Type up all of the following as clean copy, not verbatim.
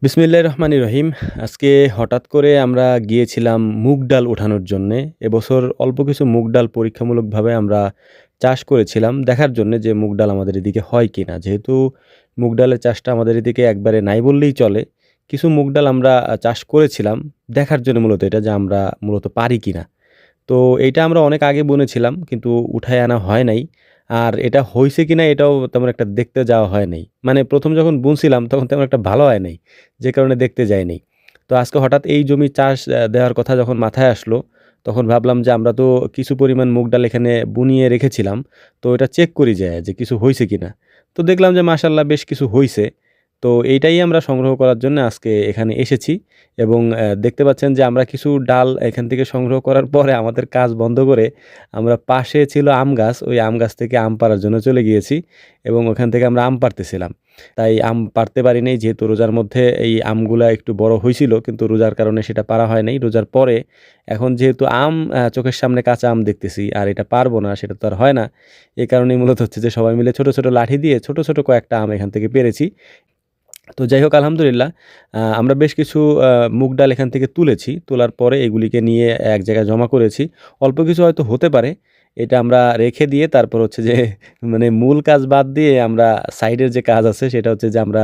বিসমিল্লাহির রহমানির রহিম। আজকে হঠাৎ করে আমরা গিয়েছিলাম মুগ ডাল উঠানোর জন্যে। এবছর অল্প কিছু মুগ ডাল পরীক্ষামূলকভাবে আমরা চাষ করেছিলাম দেখার জন্যে যে মুগ ডাল আমাদের এদিকে হয় কিনা। যেহেতু মুগ ডালের চাষটা আমাদের এদিকে একবারে নাই বললেই চলে। কিছু মুগ ডাল আমরা চাষ করেছিলাম দেখার জন্য মূলত এটা যে আমরা মূলত পারি কিনা। তো এইটা আমরা অনেক আগে বুনেছিলাম কিন্তু উঠায় আনা হয় নাই। আর এটা হইছে কিনা এটাও তেমন একটা দেখতে যাওয়া হয় নাই। মানে ১ম যখন বুনছিলাম তখন তেমন একটা ভালো হয় নাই। যে কারণে দেখতে যাই নাই। তো আজকে হঠাৎ এই জমি চাষ দেওয়ার কথা যখন মাথায় আসলো, তখন ভাবলাম যে আমরা তো কিছু পরিমাণ মুগ ডাল এখানে বুনিয়ে রেখেছিলাম। তো এটা চেক করি যায়া যে কিছু হইছে কিনা। তো দেখলাম যে মাশাআল্লাহ বেশ কিছু হইছে। তো এইটাই আমরা সংগ্রহ করার জন্য আজকে এখানে এসেছি এবং দেখতে পাচ্ছেন যে আমরা কিছু ডাল এখান থেকে সংগ্রহ করার পরে আমাদের কাজ বন্ধ করে আমরা পাশে ছিল আম গাছ, ওই আম গাছ থেকে আম পাড়ার জন্য চলে গিয়েছি এবং ওখান থেকে আমরা আম পাড়তেছিলাম। তাই আম পাড়তে পারি নাই যেহেতু রোজার মধ্যে এই আমগুলা একটু বড় হইছিল কিন্তু রোজার কারণে সেটা পারা হয় নাই। রোজার পরে এখন যেহেতু আম চোখের সামনে কাঁচা আম দেখতেছি আর এটা পারবো না সেটা তো আর হয় না। এ কারণেই মূলত হচ্ছে যে সবাই মিলে ছোট, ছোট লাঠি দিয়ে ছোট, ছোট কয়েকটা আম এখান থেকে পেড়েছি। তো যাই হোক আলহামদুলিল্লাহ আমরা বেশ কিছু মুগ ডাল এখান থেকে তুলেছি। তোলার পরে এগুলিকে নিয়ে এক জায়গায় জমা করেছি। অল্প কিছু হয়তো হতে পারে। এটা আমরা রেখে দিয়ে তারপর হচ্ছে যে মানে মূল কাজ বাদ দিয়ে আমরা সাইডের যে কাজ আছে সেটা হচ্ছে যে আমরা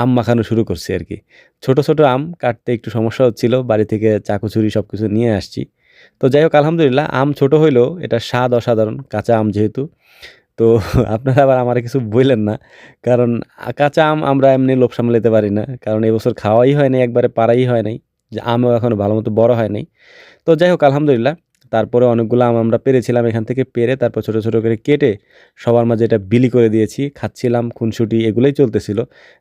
আম মাখানো শুরু করছি আরকি। ছোট, ছোট আম কাটতে একটু সমস্যা হচ্ছিল। বাড়ি থেকে চাকু ছুরি সবকিছু নিয়ে আসছি। তো যাই হোক আলহামদুলিল্লাহ আম ছোট হইলেও এটার স্বাদ অসাধারণ। কাঁচা আম যেহেতু। তো আপনারা আবার আমারে কিছু বইলেন না। কারণ কাঁচা আম আমরা এমনি লোভ সামলাইতে পারি না। কারণ এবছর খাওয়াই হয় নাই, একবারে পাড়াই হয় নাই। যে আমও এখনো ভালোমতো বড় হয় নাই। তো যাই হোক আলহামদুলিল্লাহ। তারপরে অনেকগুলো আম আমরা পেড়েছিলাম। এখান থেকে পেড়ে তারপর ছোট, ছোট করে কেটে সবার মাঝে এটা বিলি করে দিয়েছি। খাচ্ছিলাম, খুনসুটি এগুলোই চলতেছিল।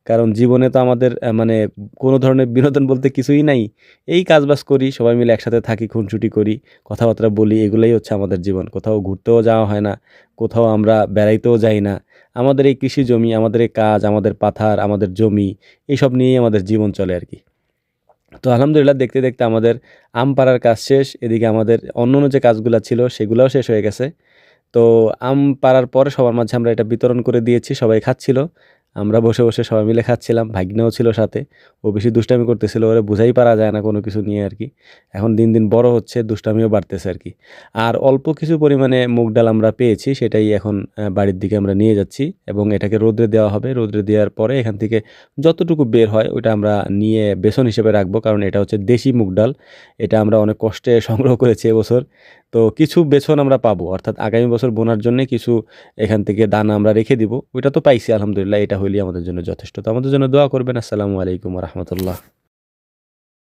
কারণ জীবনে তো আমাদের মানে কোনো ধরনের বিনোদন বলতে কিছুই নাই। এই কাজবাজ করি, সবাই মিলে একসাথে থাকি, খুনসুটি করি, কথাবার্তা বলি এগুলাই হচ্ছে আমাদের জীবন। কোথাও ঘুরতেও যাওয়া হয় না। কোথাও আমরা বেড়াইতেও যাই না। আমাদের এই কৃষি জমি, আমাদের এই কাজ, আমাদের পাথার, আমাদের জমি এইসব নিয়েই আমাদের জীবন চলে আরকি। তো আলহামদুলিল্লাহ দেখতে, দেখতে আমাদের আম পাড়ার কাজ শেষ। এদিকে আমাদের অন্যান্য যে কাজগুলা ছিল সেগুলাও শেষ হয়ে গেছে। তো আম পাড়ার পরে সবার মাঝে আমরা এটা বিতরণ করে দিয়েছি। সবাই খাচ্ছিল। আমরা বসে, বসে সবাই মিলে খাচ্ছিলাম। ভাগ্নেও ছিল সাথে। ও বেশি দুষ্টামি করতেছিল। ওরে বুঝাই পারা যায় না কোনো কিছু নিয়ে আরকি। এখন দিন, দিন বড় হচ্ছে, দুষ্টামিও বাড়তেছে আরকি। আর অল্প কিছু পরিমাণে মুগ ডাল আমরা পেয়েছি সেটাই এখন বাড়ির দিকে আমরা নিয়ে যাচ্ছি এবং এটাকে রৌদ্রে দেওয়া হবে। রৌদ্রে দেওয়ার পরে এখান থেকে যতটুকু বের হয় ওইটা আমরা নিয়ে বেসন হিসেবে রাখবো। কারণ এটা হচ্ছে দেশি মুগ ডাল। এটা আমরা অনেক কষ্টে সংগ্রহ করেছি এবছর। তো কিছু বেছন আমরা পাবো। অর্থাৎ আগামী বছর বোনার জন্যে কিছু এখান থেকে দানা আমরা রেখে দিব। ওইটা তো পাইছি আলহামদুলিল্লাহ। এটা হইলেই আমাদের জন্য যথেষ্ট। তো আমাদের জন্য দোয়া করবেন। আসসালামু আলাইকুম ওয়া রাহমাতুল্লাহ।